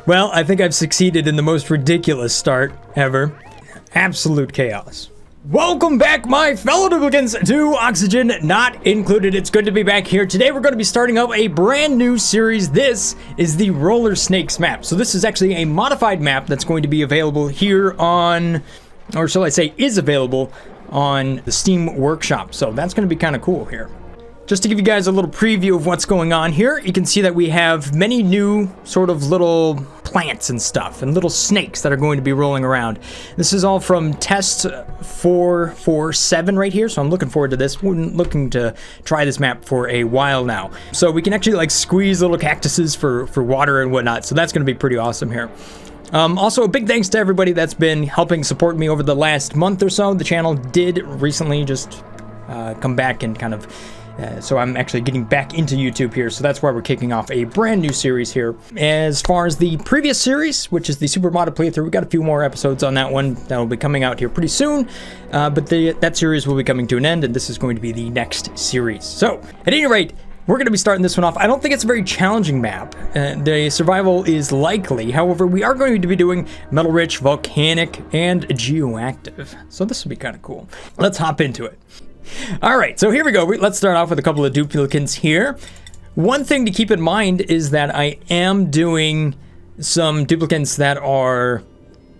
Well, I think I've succeeded in the most ridiculous start ever. Absolute chaos. Welcome back, my fellow duplicants, to Oxygen Not Included. It's good to be back here. Today we're going to be starting up a brand new series. This is the Roller Snakes map. So this is actually a modified map that's going to be available here on, or shall I say is available on the Steam Workshop. So that's going to be kind of cool here. Just to give you guys a little preview of what's going on here, you can see that we have many new sort of little plants and stuff and little snakes that are going to be rolling around. This is all from test 447 right here, so I'm looking forward to this. We're looking to try this map for a while now. So we can actually like squeeze little cactuses for water and whatnot, so that's going to be pretty awesome here. Also, a big thanks to everybody that's been helping support me over the last month or so. The channel did recently just come back and kind of so I'm actually getting back into YouTube here, so that's why we're kicking off a brand new series here. As far as the previous series, which is the Super Modded playthrough, we got a few more episodes on that one that will be coming out here pretty soon, but that series will be coming to an end, and this is going to be the next series. So, at any rate, we're going to be starting this one off. I don't think it's a very challenging map. The survival is likely. However, we are going to be doing metal rich, volcanic, and geoactive. So this will be kind of cool. Let's hop into it. All right, so here we go. Let's start off with a couple of duplicants here. One thing to keep in mind is that I am doing some duplicants that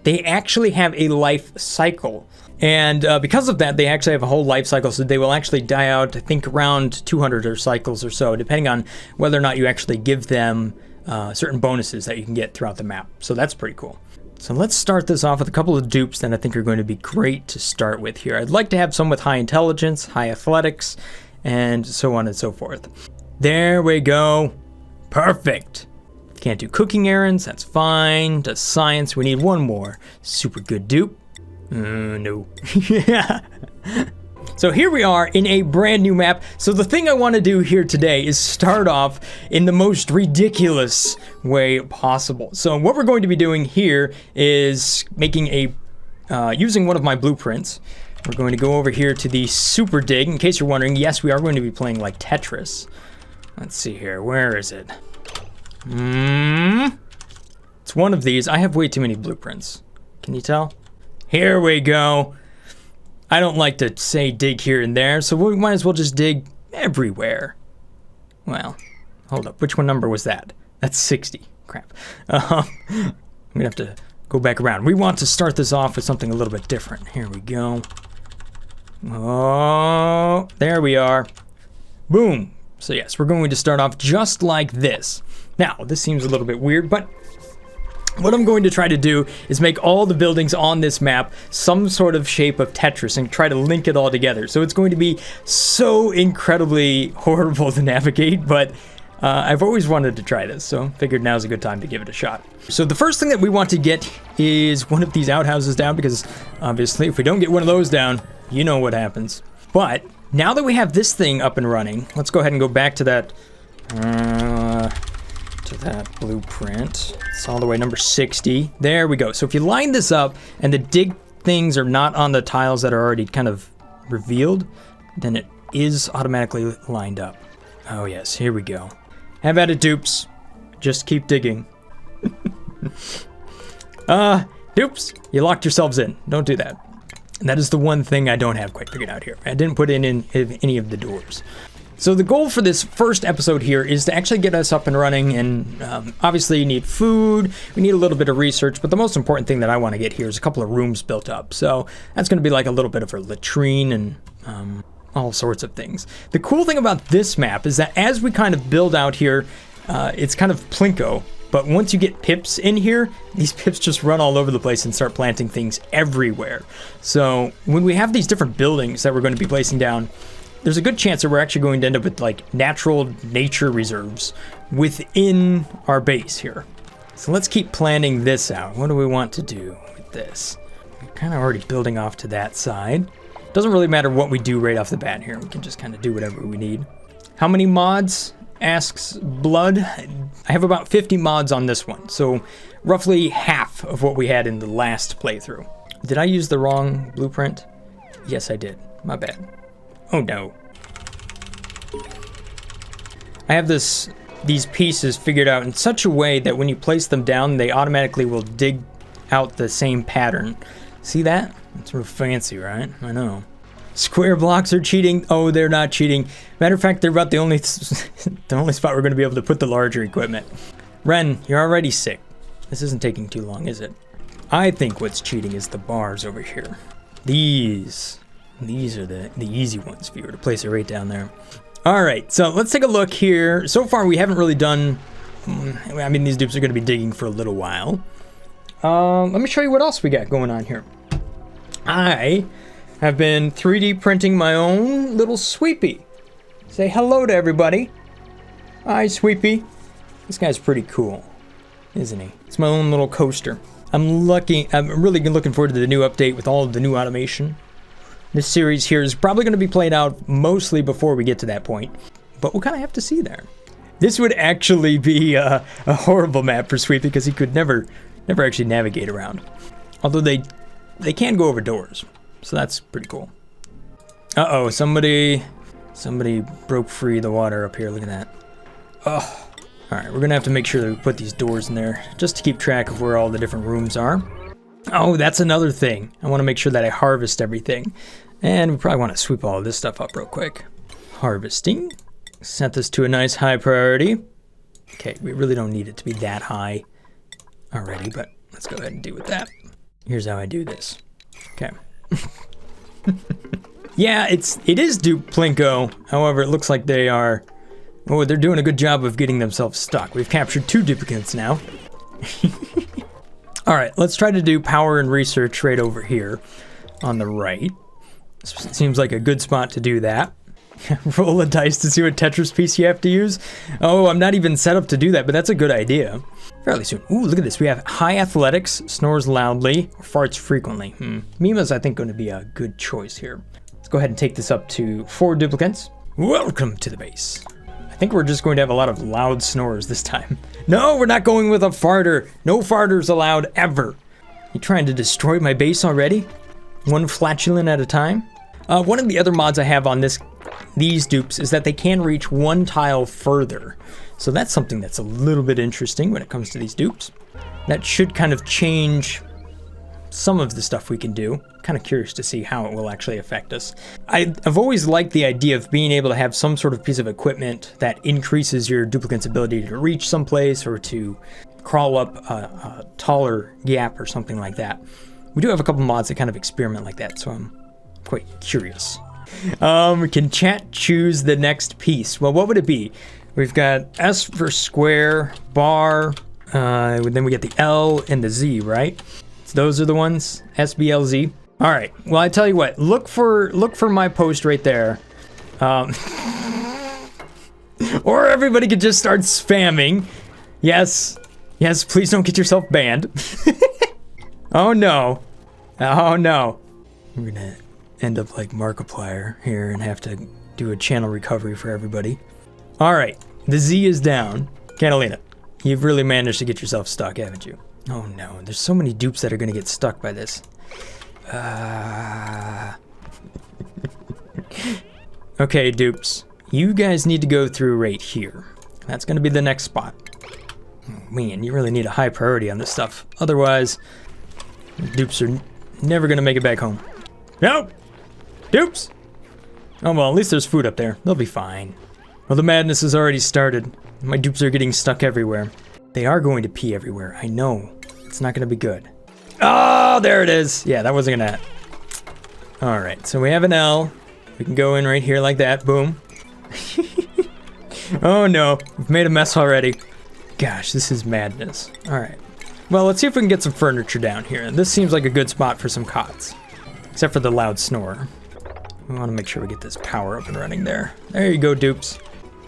they actually have a life cycle. And because of that, they actually have a whole life cycle, so they will actually die out, I think, around 200 or cycles or so, depending on whether or not you actually give them certain bonuses that you can get throughout the map. So that's pretty cool. So let's start this off with a couple of dupes that I think are going to be great to start with here. I'd like to have some with high intelligence, high athletics, and so on and so forth. There we go. Perfect. Can't do cooking errands, that's fine. Does science, we need one more. Super good dupe. No. Yeah. So here we are in a brand new map. So the thing I want to do here today is start off in the most ridiculous way possible. So what we're going to be doing here is making using one of my blueprints. We're going to go over here to the super dig. In case you're wondering, yes, we are going to be playing like Tetris. Let's see here, where is it? It's one of these. I have way too many blueprints. Can you tell? Here we go. I don't like to say dig here and there, so we might as well just dig everywhere. Well, hold up. Which one number was that? That's 60. Crap. I'm gonna have to go back around. We want to start this off with something a little bit different. Here we go. Oh, there we are. Boom. So yes, we're going to start off just like this. Now, this seems a little bit weird, but what I'm going to try to do is make all the buildings on this map some sort of shape of Tetris and try to link it all together. So it's going to be so incredibly horrible to navigate, but I've always wanted to try this, so figured now's a good time to give it a shot. So the first thing that we want to get is one of these outhouses down, because obviously if we don't get one of those down, you know what happens. But now that we have this thing up and running, let's go ahead and go back to that blueprint. It's all the way number 60. There we go. So if you line this up and the dig things are not on the tiles that are already kind of revealed, then it is automatically lined up. Oh yes, here we go. Have at it, dupes. Just keep digging. Dupes, you locked yourselves in. Don't do that. That is the one thing I don't have quite figured out here. I didn't put in any of the doors. So the goal for this first episode here is to actually get us up and running, and obviously you need food, we need a little bit of research, but the most important thing that I want to get here is a couple of rooms built up. So that's going to be like a little bit of a latrine and all sorts of things. The cool thing about this map is that as we kind of build out here, it's kind of plinko, but once you get pips in here, these pips just run all over the place and start planting things everywhere. So when we have these different buildings that we're going to be placing down, there's a good chance that we're actually going to end up with like natural nature reserves within our base here. So let's keep planning this out. What do we want to do with this? We're kind of already building off to that side. Doesn't really matter what we do right off the bat here. We can just kind of do whatever we need. How many mods? Asks Blood. I have about 50 mods on this one. So roughly half of what we had in the last playthrough. Did I use the wrong blueprint? Yes, I did. My bad. Oh no. I have this these pieces figured out in such a way that when you place them down, they automatically will dig out the same pattern. See that? It's real fancy, right? I know. Square blocks are cheating. Oh, they're not cheating. Matter of fact, they're about the only spot we're going to be able to put the larger equipment. Ren, you're already sick. This isn't taking too long, is it? I think what's cheating is the bars over here. These are the easy ones for you to place it right down there. All right, so let's take a look here. So far, we haven't really done... I mean, these dupes are going to be digging for a little while. Let me show you what else we got going on here. I have been 3D printing my own little sweepy. Say hello to everybody. Hi, Sweepy. This guy's pretty cool, isn't he? It's my own little coaster. I'm really looking forward to the new update with all of the new automation. This series here is probably going to be played out mostly before we get to that point, but we'll kind of have to see there. This would actually be a horrible map for Sweepy because he could never actually navigate around. Although they can go over doors, so that's pretty cool. Uh-oh, somebody broke free of the water up here. Look at that. Oh. All right, we're gonna have to make sure that we put these doors in there just to keep track of where all the different rooms are. Oh, that's another thing. I want to make sure that I harvest everything. And we probably want to sweep all of this stuff up real quick. Harvesting. Set this to a nice high priority. Okay, we really don't need it to be that high already, but let's go ahead and deal with that. Here's how I do this. Okay. Yeah, it is Duplinko. However, it looks like they are... Oh, they're doing a good job of getting themselves stuck. We've captured 2 duplicants now. All right, let's try to do power and research right over here on the right. Seems like a good spot to do that. Roll a dice to see what Tetris piece you have to use. Oh, I'm not even set up to do that, but that's a good idea. Fairly soon. Ooh, look at this. We have high athletics, snores loudly, or farts frequently. Mima's, I think, going to be a good choice here. Let's go ahead and take this up to 4 duplicants. Welcome to the base. I think we're just going to have a lot of loud snores this time. No, we're not going with a farter. No farters allowed ever. You trying to destroy my base already? One flatulent at a time? One of the other mods I have on these dupes is that they can reach 1 tile further. So that's something that's a little bit interesting when it comes to these dupes. That should kind of change some of the stuff we can do. Kind of curious to see how it will actually affect us. I've always liked the idea of being able to have some sort of piece of equipment that increases your duplicant's ability to reach someplace or to crawl up a taller gap or something like that. We do have a couple mods that kind of experiment like that, so I'm quite curious. Can chat choose the next piece? Well, what would it be? We've got S for square, bar, then we get the L and the Z, right? Those are the ones, SBLZ. All right, well, I tell you what, look for my post right there. Or everybody could just start spamming. Yes, please don't get yourself banned. Oh no, oh no. We're gonna end up like Markiplier here and have to do a channel recovery for everybody. All right, the Z is down. Catalina, you've really managed to get yourself stuck, haven't you? Oh no, there's so many dupes that are gonna get stuck by this. Okay, dupes. You guys need to go through right here. That's gonna be the next spot. Oh, man, you really need a high priority on this stuff. Otherwise, dupes are never gonna make it back home. No! Dupes! Oh well, at least there's food up there. They'll be fine. Well, the madness has already started. My dupes are getting stuck everywhere. They are going to pee everywhere, I know. It's not gonna be good. Oh, there it is. Yeah, that wasn't gonna happen. All right, so we have an L. We can go in right here like that, boom. Oh no, we've made a mess already. Gosh, this is madness. All right, well, let's see if we can get some furniture down here. This seems like a good spot for some cots, except for the loud snore. We wanna make sure we get this power up and running there. There you go, dupes.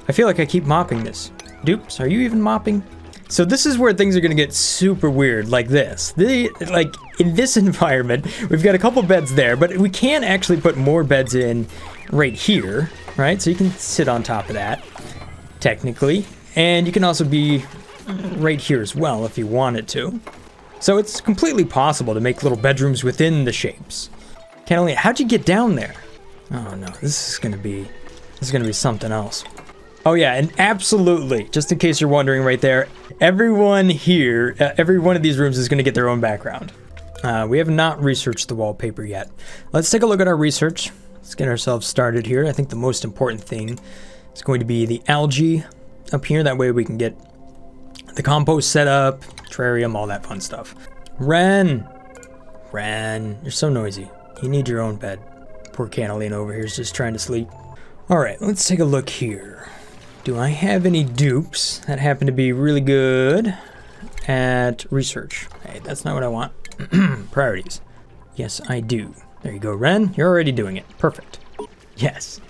I feel like I keep mopping this. Dupes, are you even mopping? So this is where things are gonna get super weird, like this. Like, in this environment, we've got a couple beds there, but we can actually put more beds in right here, right? So you can sit on top of that, technically. And you can also be right here as well if you wanted to. So it's completely possible to make little bedrooms within the shapes. Catalina, how'd you get down there? Oh no, this is gonna be something else. Oh yeah, and absolutely, just in case you're wondering right there, everyone here, every one of these rooms is going to get their own background. We have not researched the wallpaper yet. Let's take a look at our research. Let's get ourselves started here. I think the most important thing is going to be the algae up here. That way we can get the compost set up, terrarium, all that fun stuff. Ren, you're so noisy. You need your own bed. Poor Canaline over here is just trying to sleep. All right, let's take a look here. Do I have any dupes that happen to be really good at research? Hey, that's not what I want. Priorities. Yes, I do. There you go, Ren. You're already doing it. Perfect. Yes.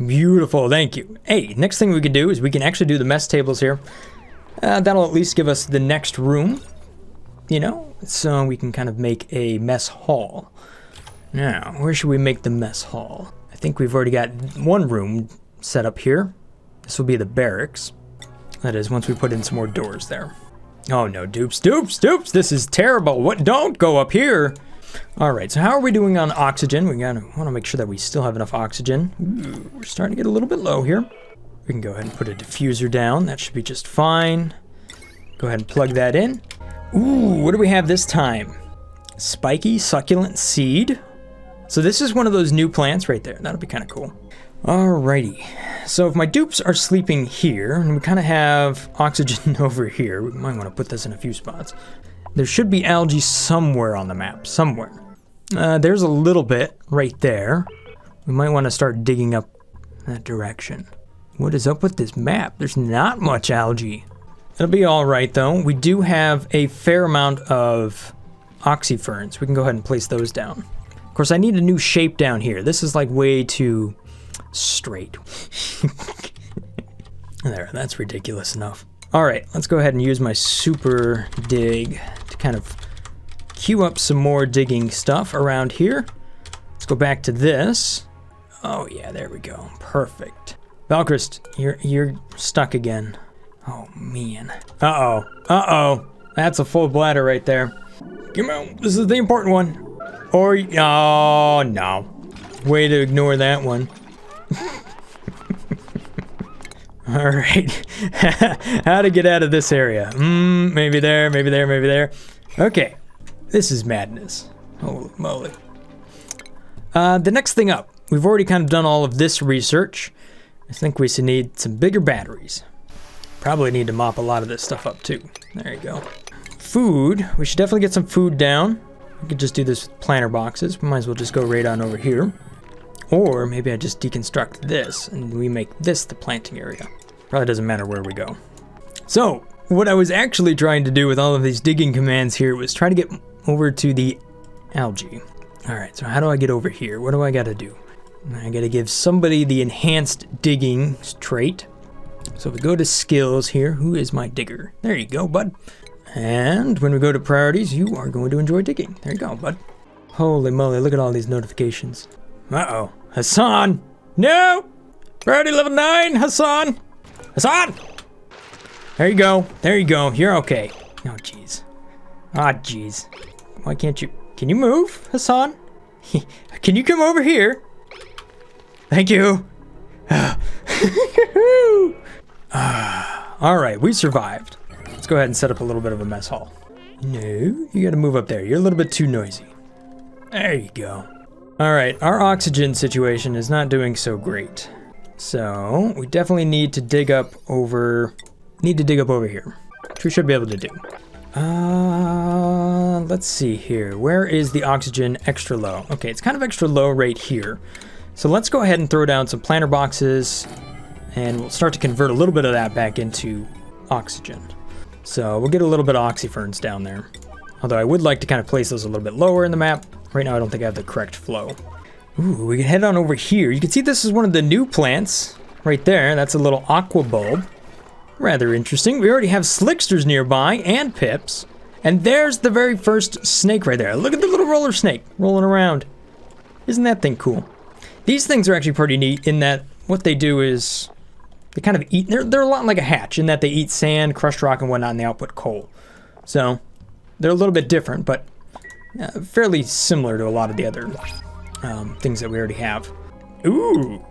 Beautiful, thank you. Hey, next thing we can do is we can actually do the mess tables here. That'll at least give us the next room, you know, so we can kind of make a mess hall. Now, where should we make the mess hall? I think we've already got one room set up here. This will be the barracks. That is, once we put in some more doors there. Oh no, dupes, this is terrible. What? Don't go up here. All right, so how are we doing on oxygen? We want to make sure that we still have enough oxygen. Ooh, we're starting to get a little bit low here. We can go ahead and put a diffuser down. That should be just fine. Go ahead and plug that in. Ooh, what do we have this time? Spiky succulent seed. So this is one of those new plants right there. That'll be kind of cool. Alrighty, so if my dupes are sleeping here, and we kind of have oxygen over here, we might want to put this in a few spots. There should be algae somewhere on the map, somewhere. There's a little bit right there. We might want to start digging up that direction. What is up with this map? There's not much algae. It'll be all right though. We do have a fair amount of oxyferns. We can go ahead and place those down. Of course, I need a new shape down here. This is like way too straight. There, that's ridiculous enough. All right, let's go ahead and use my super dig to kind of queue up some more digging stuff around here. Let's go back to this. Oh yeah, there we go. Perfect. Valkrist, you're stuck again. Oh man. Uh-oh. That's a full bladder right there. Come on, this is the important one. Or, oh no. Way to ignore that one. All right. How to get out of this area? Maybe there, maybe there, maybe there. Okay. This is madness. Holy moly. The next thing up. We've already kind of done all of this research. I think we should need some bigger batteries. Probably need to mop a lot of this stuff up too. There you go. Food. We should definitely get some food down. We could just do this with planter boxes. We might as well just go right on over here. Or maybe I just deconstruct this and we make this the planting area. Probably doesn't matter where we go. So, what I was actually trying to do with all of these digging commands here was try to get over to the algae. All right, so how do I get over here? What do I gotta do? I gotta give somebody the enhanced digging trait. So if we go to skills here, who is my digger? There you go, bud. And when we go to priorities, you are going to enjoy digging. There you go, bud. Holy moly, look at all these notifications. Uh-oh. Hassan! No! Priority level 9, Hassan! Hassan! There you go. There you go. You're okay. Oh, jeez. Ah, jeez. Why can't you... Can you move, Hassan? Can you come over here? Thank you. All right, we survived. Let's go ahead and set up a little bit of a mess hall. No, you gotta move up there. You're a little bit too noisy. There you go. All right, our oxygen situation is not doing so great. So we definitely need to dig up over here, which we should be able to do. Let's see here. Where is the oxygen extra low? Okay, it's kind of extra low right here. So let's go ahead and throw down some planter boxes and we'll start to convert a little bit of that back into oxygen. So we'll get a little bit of oxyferns down there. Although I would like to kind of place those a little bit lower in the map. Right now I don't think I have the correct flow. Ooh, we can head on over here. You can see this is one of the new plants right there. That's a little aqua bulb. Rather interesting. We already have slicksters nearby and pips. And there's the very first snake right there. Look at the little roller snake rolling around. Isn't that thing cool? These things are actually pretty neat in that what they do is they kind of eat, they're a lot like a hatch in that they eat sand, crushed rock and whatnot, and they output coal. So they're a little bit different, but fairly similar to a lot of the other things that we already have. Ooh,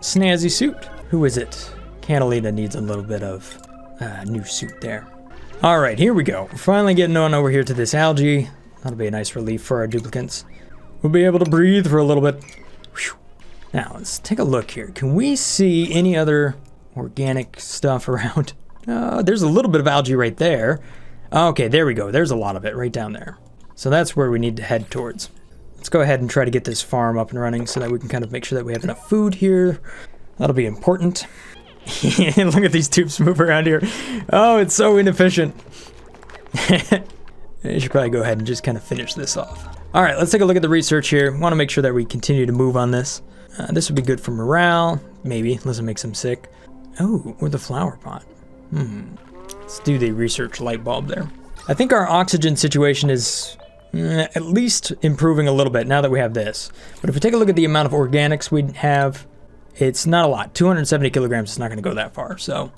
snazzy suit. Who is it? Catalina needs a little bit of new suit there. All right, here we go. We're finally getting on over here to this algae. That'll be a nice relief for our duplicants. We'll be able to breathe for a little bit. Whew. Now, let's take a look here. Can we see any other organic stuff around? There's a little bit of algae right there. Okay, there we go. There's a lot of it right down there. So that's where we need to head towards. Let's go ahead and try to get this farm up and running so that we can kind of make sure that we have enough food here. That'll be important. Look at these tubes move around here. Oh, it's so inefficient. I should probably go ahead and just kind of finish this off. All right, let's take a look at the research here. Want to make sure that we continue to move on this. This would be good for morale, maybe, unless it makes them sick. Oh, or the flower pot. Let's do the research light bulb there. I think our oxygen situation is at least improving a little bit now that we have this. But if we take a look at the amount of organics we have, it's not a lot. 270 kilograms is not going to go that far, so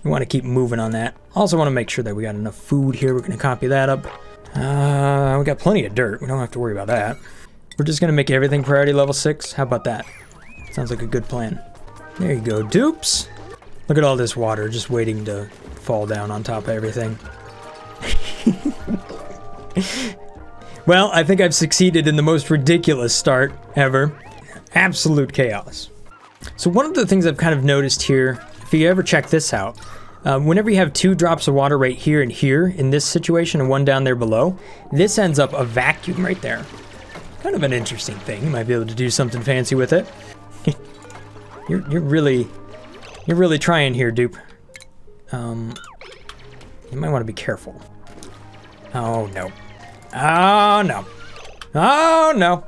we want to keep moving on that. Also want to make sure that we got enough food here. We're going to copy that up. We got plenty of dirt. We don't have to worry about that. We're just going to make everything priority level 6. How about that? Sounds like a good plan. There you go, dupes. Look at all this water just waiting to fall down on top of everything. Well, I think I've succeeded in the most ridiculous start ever. Absolute chaos. So one of the things I've kind of noticed here, if you ever check this out, whenever you have 2 drops of water right here and here in this situation and 1 down there below, this ends up a vacuum right there. Kind of an interesting thing. You might be able to do something fancy with it. You're really trying here, dupe. You might want to be careful. Oh no. Oh no. Oh no.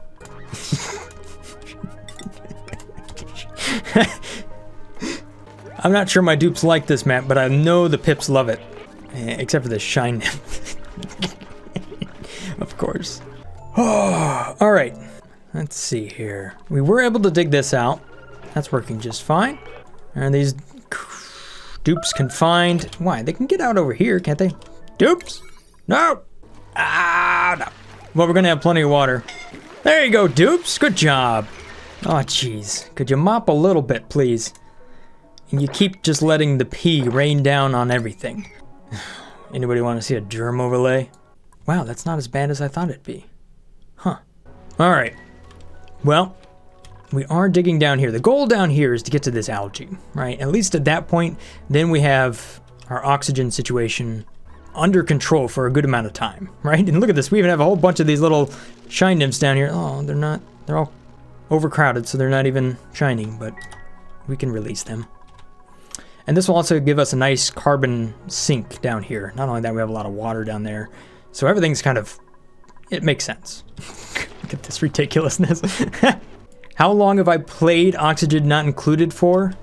I'm not sure my dupes like this map, but I know the pips love it. Except for the shine nymph. Of course. Oh, all right. Let's see here. We were able to dig this out. That's working just fine. Are these dupes confined? Why? They can get out over here, can't they? Dupes? No! Ah, no. Well, we're gonna have plenty of water. There you go, dupes. Good job. Oh, jeez. Could you mop a little bit, please? And you keep just letting the pee rain down on everything. Anybody want to see a germ overlay? Wow, that's not as bad as I thought it'd be. Huh. All right. Well, we are digging down here. The goal down here is to get to this algae, right? At least at that point, then we have our oxygen situation under control for a good amount of time, right? And look at this. We even have a whole bunch of these little shine nymphs down here. Oh, they're all overcrowded, so they're not even shining, but we can release them. And this will also give us a nice carbon sink down here. Not only that, we have a lot of water down there. So everything's kind of, it makes sense. Look at this ridiculousness. How long have I played Oxygen Not Included for?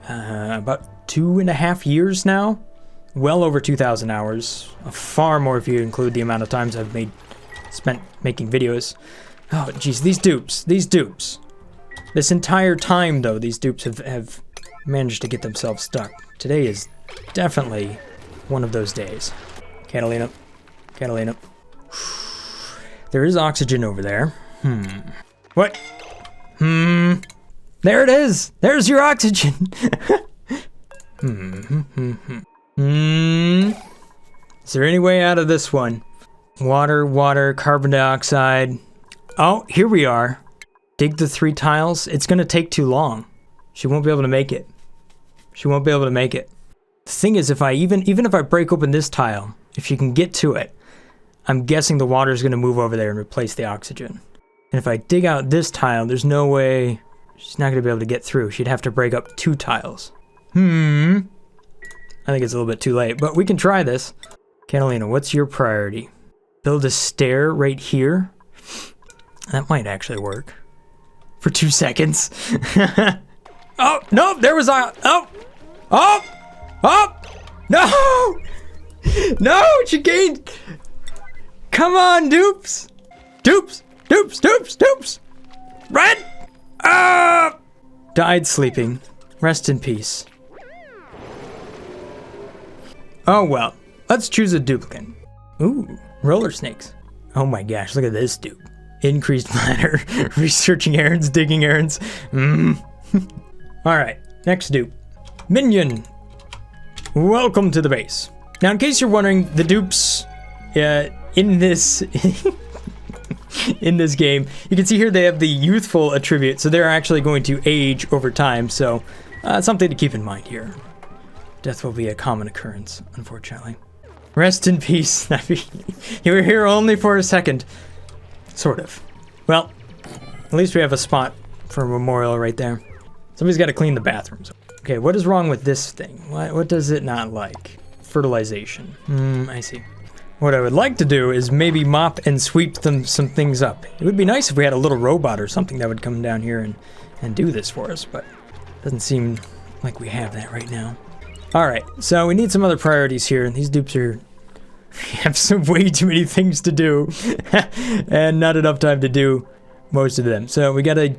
About 2.5 years now. Well over 2,000 hours. Far more if you include the amount of times I've spent making videos. Oh, geez, these dupes. This entire time, though, these dupes have managed to get themselves stuck. Today is definitely one of those days. Catalina. There is oxygen over there. What? There it is. There's your oxygen. Is there any way out of this one? Water, carbon dioxide. Oh, here we are. Dig the 3 tiles. It's gonna take too long. She won't be able to make it. The thing is, if I even if I break open this tile, if she can get to it, I'm guessing the water is gonna move over there and replace the oxygen. And if I dig out this tile, there's no way she's not gonna be able to get through. She'd have to break up 2 tiles. I think it's a little bit too late, but we can try this. Catalina, what's your priority? Build a stair right here? That might actually work. For 2 seconds. Oh, no, there was a, oh, no, she gained. Come on, dupes. Red. Died sleeping. Rest in peace. Oh, well, let's choose a duplicant. Ooh, roller snakes. Oh my gosh, look at this dupe. Increased bladder, researching errands, digging errands. All right, next dupe. Minion, welcome to the base. Now, in case you're wondering, the dupes in this in this game, you can see here they have the youthful attribute, so they're actually going to age over time. So, something to keep in mind here. Death will be a common occurrence, unfortunately. Rest in peace, Snappy. You were here only for a second. Sort of. Well, at least we have a spot for a memorial right there. Somebody's got to clean the bathrooms. Okay, what is wrong with this thing? What does it not like? Fertilization. I see. What I would like to do is maybe mop and sweep some things up. It would be nice if we had a little robot or something that would come down here and do this for us, but it doesn't seem like we have that right now. Alright, so we need some other priorities here. These dupes have way too many things to do and not enough time to do most of them. So we gotta,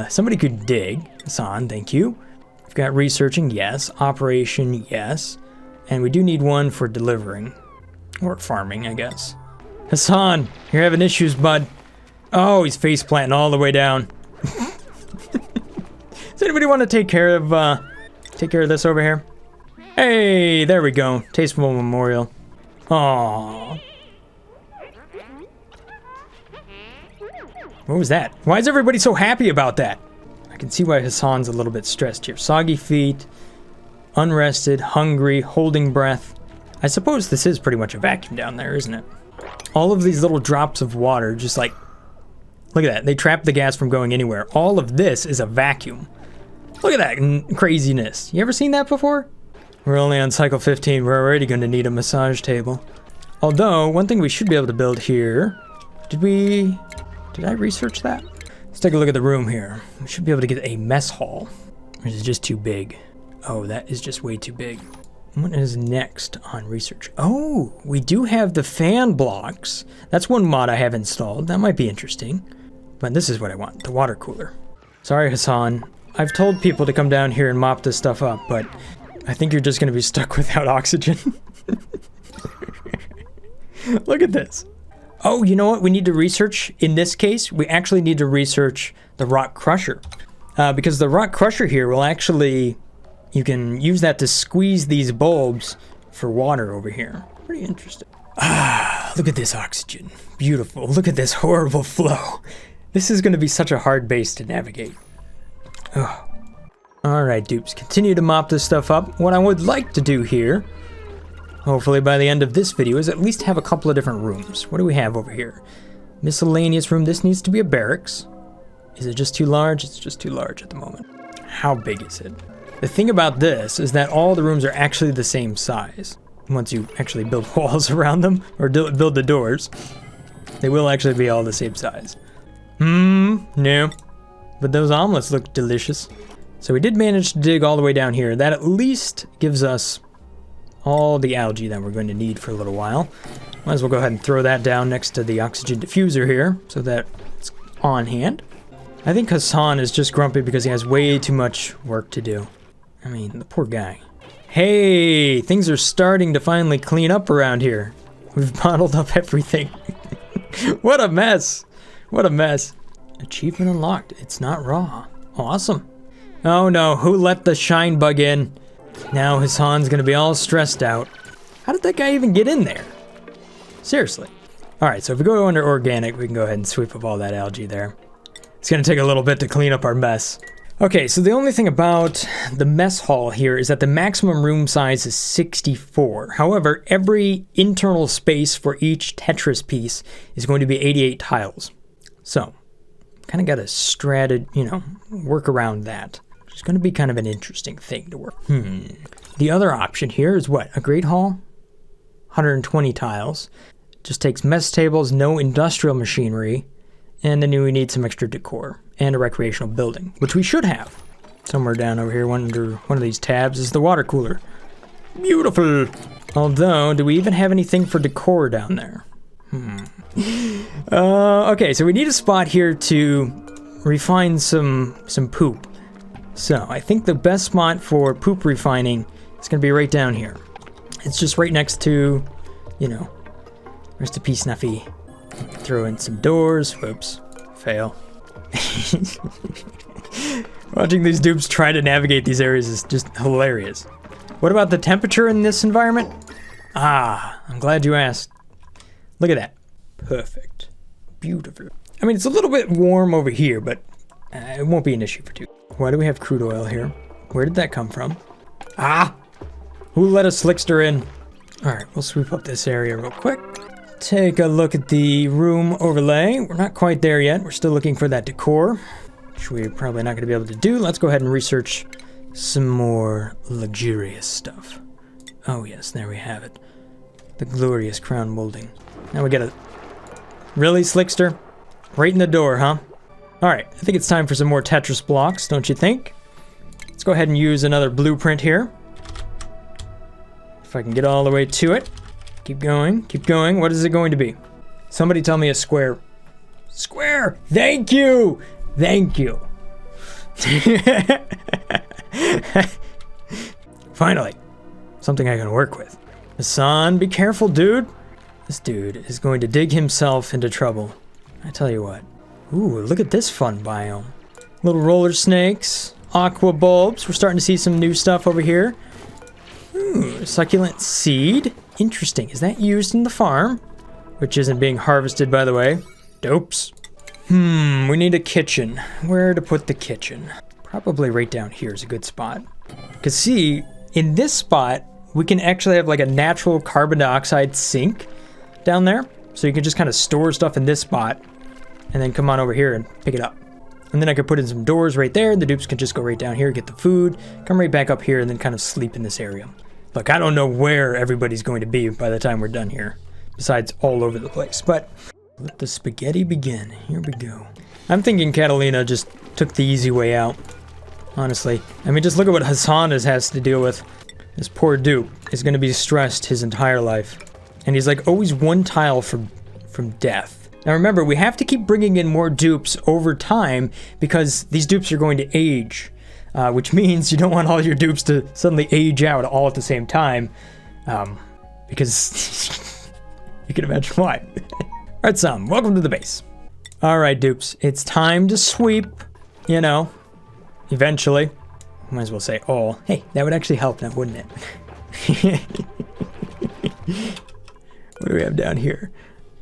somebody could dig. Hassan, thank you. We've got researching, yes. Operation, yes. And we do need one for delivering. Or farming, I guess. Hassan, you're having issues, bud. Oh, he's face planting all the way down. Does anybody want to take care of this over here? Hey, there we go. Tasteful memorial. Aww. What was that? Why is everybody so happy about that? I can see why Hassan's a little bit stressed here. Soggy feet, unrested, hungry, holding breath. I suppose this is pretty much a vacuum down there, isn't it? All of these little drops of water, just like, look at that. They trap the gas from going anywhere. All of this is a vacuum. Look at that craziness. You ever seen that before? We're only on cycle 15. We're already going to need a massage table. Although, one thing we should be able to build here. Did I research that? Let's take a look at the room here. We should be able to get a mess hall. Or is it just too big? Oh, that is just way too big. What is next on research? Oh, we do have the fan blocks. That's one mod I have installed. That might be interesting. But this is what I want, the water cooler. Sorry, Hassan. I've told people to come down here and mop this stuff up, but I think you're just going to be stuck without oxygen. Look at this. Oh, you know what we need to research? In this case, we actually need to research the rock crusher. Because the rock crusher here will actually... You can use that to squeeze these bulbs for water over here. Pretty interesting. Ah, look at this oxygen. Beautiful. Look at this horrible flow. This is going to be such a hard base to navigate. Ugh. Alright, dupes. Continue to mop this stuff up. What I would like to do here, hopefully by the end of this video, is at least have a couple of different rooms. What do we have over here? Miscellaneous room. This needs to be a barracks. Is it just too large? It's just too large at the moment. How big is it? The thing about this is that all the rooms are actually the same size. Once you actually build walls around them, or build the doors, they will actually be all the same size. No. But those omelets look delicious. So we did manage to dig all the way down here. That at least gives us all the algae that we're going to need for a little while. Might as well go ahead and throw that down next to the oxygen diffuser here, so that it's on hand. I think Hassan is just grumpy because he has way too much work to do. I mean, the poor guy. Hey, things are starting to finally clean up around here. We've bottled up everything. What a mess. What a mess. Achievement unlocked. It's not raw. Awesome. Oh no, who let the shine bug in? Now Hassan's gonna be all stressed out. How did that guy even get in there? Seriously. Alright, so if we go under organic, we can go ahead and sweep up all that algae there. It's gonna take a little bit to clean up our mess. Okay, so the only thing about the mess hall here is that the maximum room size is 64. However, every internal space for each Tetris piece is going to be 88 tiles. So, kind of got to work around that. It's going to be kind of an interesting thing to work. The other option here is what? A great hall? 120 tiles. Just takes mess tables, no industrial machinery, and then we need some extra decor and a recreational building, which we should have. Somewhere down over here under one of these tabs is the water cooler. Beautiful. Although, do we even have anything for decor down there? Okay, so we need a spot here to refine some poop. So I think the best spot for poop refining is going to be right down here. It's just right next to, rest in peace, Snuffy. Throw in some doors. Whoops. Fail. Watching these dupes try to navigate these areas is just hilarious. What about the temperature in this environment? Ah, I'm glad you asked. Look at that. Perfect. Beautiful. I mean, it's a little bit warm over here, but it won't be an issue for two. Why do we have crude oil here? Where did that come from? Ah! Who let a slickster in? Alright, we'll sweep up this area real quick. Take a look at the room overlay. We're not quite there yet. We're still looking for that decor, which we're probably not going to be able to do. Let's go ahead and research some more luxurious stuff. Oh yes, there we have it. The glorious crown molding. Now we gotta... Really, Slickster? Right in the door, huh? Alright, I think it's time for some more Tetris blocks, don't you think? Let's go ahead and use another blueprint here. If I can get all the way to it. Keep going, keep going. What is it going to be? Somebody tell me a square. Square! Thank you! Thank you. Finally, something I can work with. Hassan, be careful, dude. This dude is going to dig himself into trouble. I tell you what. Ooh, look at this fun biome. Little roller snakes, aqua bulbs. We're starting to see some new stuff over here. Ooh, succulent seed. Interesting. Is that used in the farm? Which isn't being harvested, by the way. Dopes. We need a kitchen. Where to put the kitchen? Probably right down here is a good spot. Because see, in this spot, we can actually have like a natural carbon dioxide sink down there. So you can just kind of store stuff in this spot and then come on over here and pick it up. And then I could put in some doors right there. The dupes can just go right down here, get the food, come right back up here, and then kind of sleep in this area. Look, I don't know where everybody's going to be by the time we're done here, besides all over the place. But let the spaghetti begin. Here we go. I'm thinking Catalina just took the easy way out, honestly. I mean, just look at what Hassan has to deal with. This poor dupe is going to be stressed his entire life. And he's like always one tile from death. Now remember, we have to keep bringing in more dupes over time because these dupes are going to age. Which means you don't want all your dupes to suddenly age out all at the same time. Because you can imagine why. Alright, Sam, welcome to the base. Alright, dupes, it's time to sweep, you know, eventually. Might as well say all. Hey, that would actually help now, wouldn't it? What do we have down here?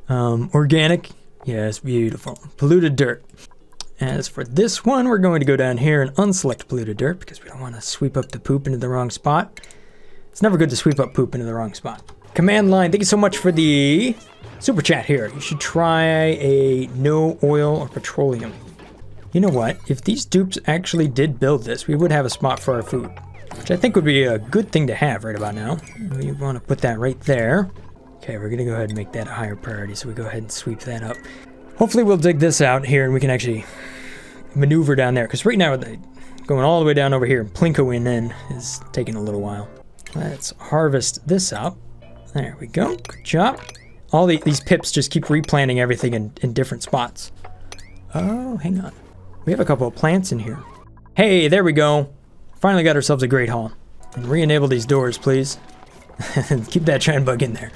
Organic. Yes, beautiful. Polluted dirt. As for this one, we're going to go down here and unselect polluted dirt because we don't want to sweep up the poop into the wrong spot. It's never good to sweep up poop into the wrong spot. Command line, thank you so much for the super chat here. You should try a no oil or petroleum. You know what? If these dupes actually did build this, we would have a spot for our food, which I think would be a good thing to have right about now. We want to put that right there. Okay, we're going to go ahead and make that a higher priority, so we go ahead and sweep that up. Hopefully we'll dig this out here and we can actually maneuver down there, because right now going all the way down over here and plinkoing in is taking a little while. Let's harvest this up. There we go. Good job. All these pips just keep replanting everything in different spots. Oh, hang on. We have a couple of plants in here. Hey, there we go. Finally got ourselves a great haul. And re-enable these doors, please. Keep that shine bug in there.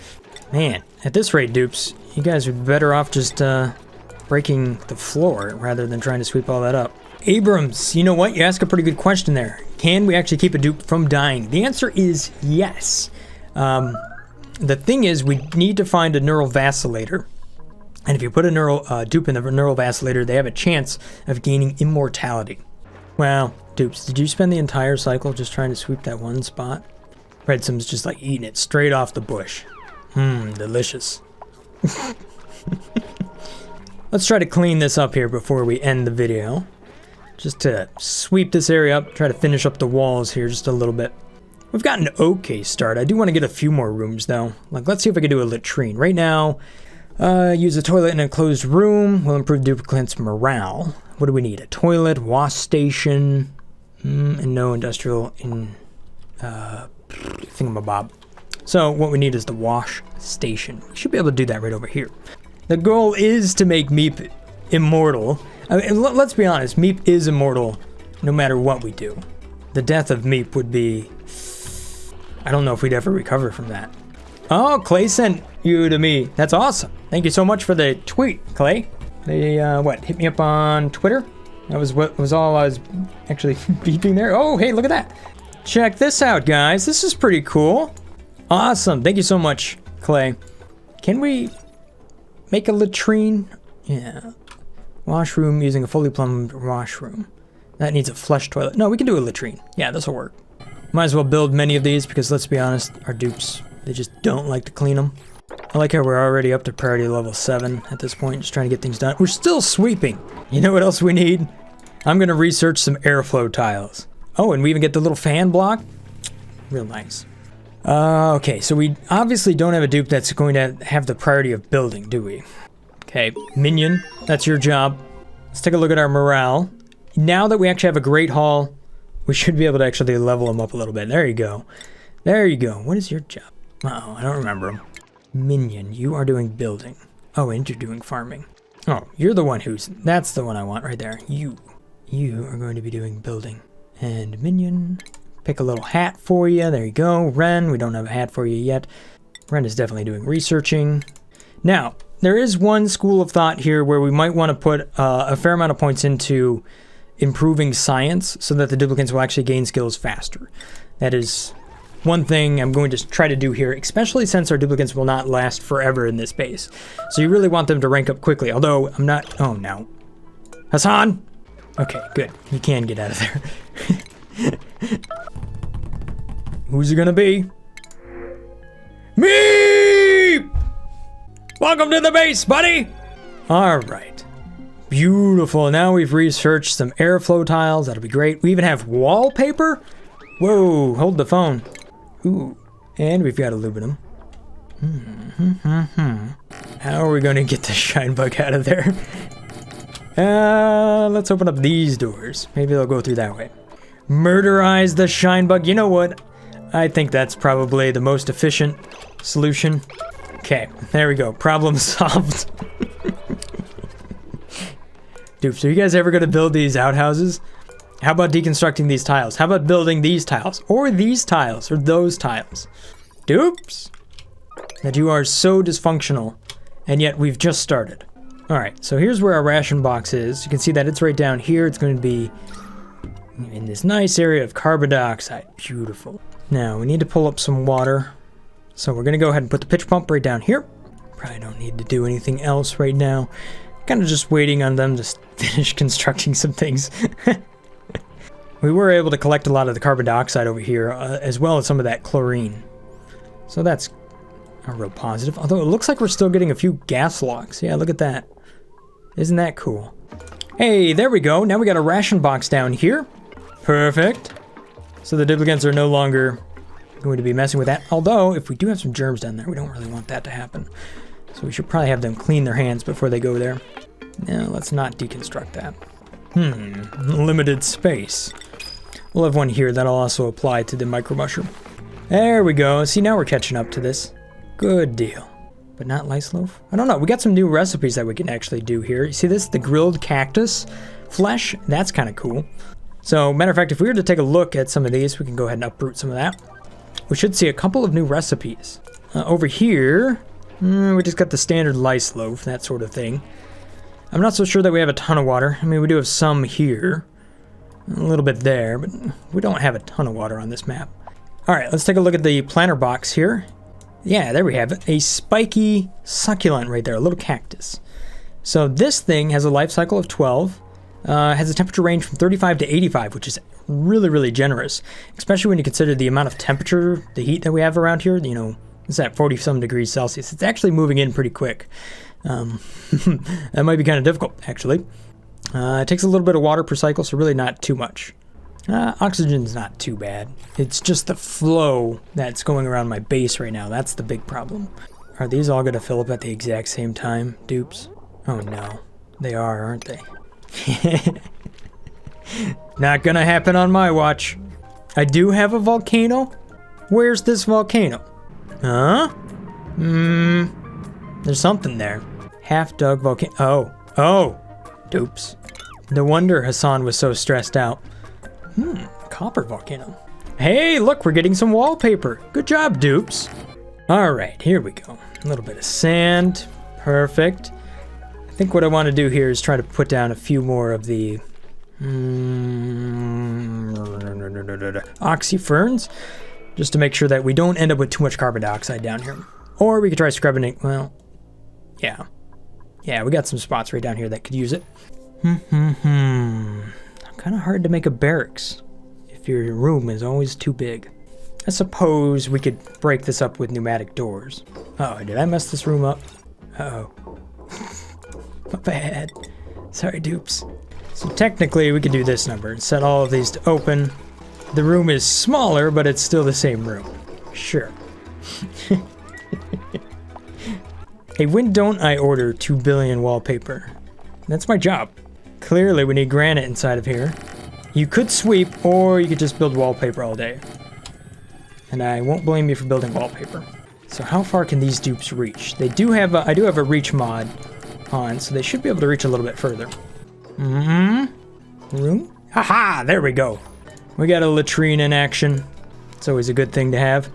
Man, at this rate, dupes, you guys are better off just breaking the floor rather than trying to sweep all that up. Abrams, you know what? You asked a pretty good question there. Can we actually keep a dupe from dying? The answer is yes. The thing is, we need to find a neural vacillator. And if you put a dupe in the neural vacillator, they have a chance of gaining immortality. Well, dupes, did you spend the entire cycle just trying to sweep that one spot? Redsum's just like eating it straight off the bush. Delicious. Let's try to clean this up here before we end the video. Just to sweep this area up, try to finish up the walls here just a little bit. We've got an okay start. I do want to get a few more rooms though. Like, let's see if I can do a latrine. Right now, use a toilet in a closed room will improve duplicant's morale. What do we need? A toilet, wash station, and no industrial thingamabob. So what we need is the wash station. We should be able to do that right over here. The goal is to make Meep immortal. I mean, let's be honest, Meep is immortal no matter what we do. The death of Meep would be... I don't know if we'd ever recover from that. Oh, Clay sent you to me. That's awesome. Thank you so much for the tweet, Clay. They, hit me up on Twitter? That was what was all I was actually beeping there. Oh, hey, look at that. Check this out, guys. This is pretty cool. Awesome. Thank you so much, Clay. Can we make a latrine? Yeah. Washroom using a fully plumbed washroom. That needs a flush toilet. No, we can do a latrine. Yeah, this will work. Might as well build many of these because let's be honest, our dupes, they just don't like to clean them. I like how we're already up to priority level 7 at this point, just trying to get things done. We're still sweeping. You know what else we need? I'm going to research some airflow tiles. Oh, and we even get the little fan block. Real nice. Okay, so we obviously don't have a dupe that's going to have the priority of building, do we? Okay, minion, that's your job. Let's take a look at our morale. Now that we actually have a great hall, we should be able to actually level them up a little bit. There you go. There you go. What is your job? Uh-oh, I don't remember them. Minion, you are doing building. Oh, and you're doing farming. Oh, you're the one who's... That's the one I want right there. You are going to be doing building. And minion, pick a little hat for you. There you go. Ren, we don't have a hat for you yet. Ren is definitely doing researching. Now, there is one school of thought here where we might want to put a fair amount of points into improving science so that the duplicants will actually gain skills faster. That is one thing I'm going to try to do here, especially since our duplicants will not last forever in this base. So you really want them to rank up quickly, although I'm not... Oh, no. Hassan! Okay, good. You can get out of there. Who's it gonna be? Me! Welcome to the base, buddy! Alright. Beautiful. Now we've researched some airflow tiles. That'll be great. We even have wallpaper? Whoa, hold the phone. Ooh, and we've got aluminum. How are we going to get the shine bug out of there? Let's open up these doors. Maybe they'll go through that way. Murderize the shine bug. You know what? I think that's probably the most efficient solution. Okay, there we go. Problem solved. Dude, so you guys ever going to build these outhouses? How about deconstructing these tiles? How about building these tiles? Or these tiles? Or those tiles? Dupes? That you are so dysfunctional. And yet we've just started. Alright, so here's where our ration box is. You can see that it's right down here. It's going to be in this nice area of carbon dioxide. Beautiful. Now, we need to pull up some water. So we're going to go ahead and put the pitch pump right down here. Probably don't need to do anything else right now. Kind of just waiting on them to finish constructing some things. We were able to collect a lot of the carbon dioxide over here, as well as some of that chlorine. So that's a real positive. Although it looks like we're still getting a few gas locks. Yeah, look at that. Isn't that cool? Hey, there we go. Now we got a ration box down here. Perfect. So the duplicants are no longer going to be messing with that. Although, if we do have some germs down there, we don't really want that to happen. So we should probably have them clean their hands before they go there. Now, let's not deconstruct that. Limited space. We'll have one here that'll also apply to the micro mushroom. There we go. See, now we're catching up to this. Good deal. But not lice loaf? I don't know. We got some new recipes that we can actually do here. You see this? The grilled cactus flesh? That's kind of cool. So, matter of fact, if we were to take a look at some of these, we can go ahead and uproot some of that. We should see a couple of new recipes. Over here, we just got the standard lice loaf, that sort of thing. I'm not so sure that we have a ton of water. I mean, we do have some here. A little bit there, but we don't have a ton of water on this map. Alright, let's take a look at the planter box here. Yeah, there we have it. A spiky succulent right there, a little cactus. So this thing has a life cycle of 12. Has a temperature range from 35 to 85, which is really, really generous. Especially when you consider the amount of temperature, the heat that we have around here. You know, it's at 40-some degrees Celsius. It's actually moving in pretty quick. That might be kind of difficult, actually. It takes a little bit of water per cycle, so really not too much. Oxygen's not too bad. It's just the flow that's going around my base right now. That's the big problem. Are these all going to fill up at the exact same time, dupes? Oh no. They are, aren't they? Not gonna happen on my watch. I do have a volcano. Where's this volcano? Huh? There's something there. Half-dug volcano. Oh. Dupes. No wonder Hassan was so stressed out. Copper volcano. Hey, look, we're getting some wallpaper. Good job, dupes. All right, here we go. A little bit of sand. Perfect. I think what I want to do here is try to put down a few more of the Oxyferns, just to make sure that we don't end up with too much carbon dioxide down here. Or we could try scrubbing it. Well, yeah. Yeah, we got some spots right down here that could use it. Kind of hard to make a barracks if your room is always too big. I suppose we could break this up with pneumatic doors. Oh, did I mess this room up? Uh-oh. My bad. Sorry, dupes. So technically, we could do this number and set all of these to open. The room is smaller, but it's still the same room. Sure. Hey, when don't I order 2 billion wallpaper? That's my job. Clearly, we need granite inside of here. You could sweep, or you could just build wallpaper all day. And I won't blame you for building wallpaper. So how far can these dupes reach? They do have I do have a reach mod on, so they should be able to reach a little bit further. Room? Haha, there we go. We got a latrine in action. It's always a good thing to have.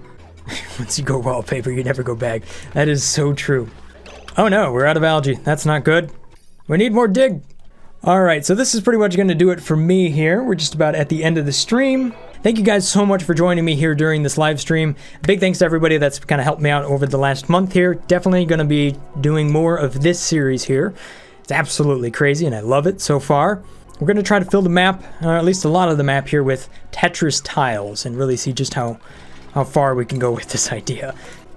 Once you go wallpaper, you never go back. That is so true. Oh no, we're out of algae. That's not good. We need more dig. All right, so this is pretty much going to do it for me here. We're just about at the end of the stream. Thank you guys so much for joining me here during this live stream. Big thanks to everybody that's kind of helped me out over the last month here. Definitely going to be doing more of this series here. It's absolutely crazy, and I love it so far. We're going to try to fill the map, or at least a lot of the map here, with Tetris tiles and really see just how far we can go with this idea.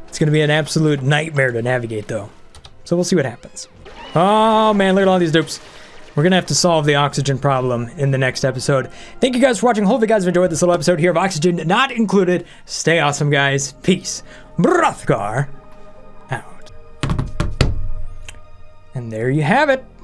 It's going to be an absolute nightmare to navigate, though. So we'll see what happens. Oh, man, look at all these dupes. We're going to have to solve the oxygen problem in the next episode. Thank you guys for watching. Hope you guys have enjoyed this little episode here of Oxygen Not Included. Stay awesome, guys. Peace. Brothgar out. And there you have it.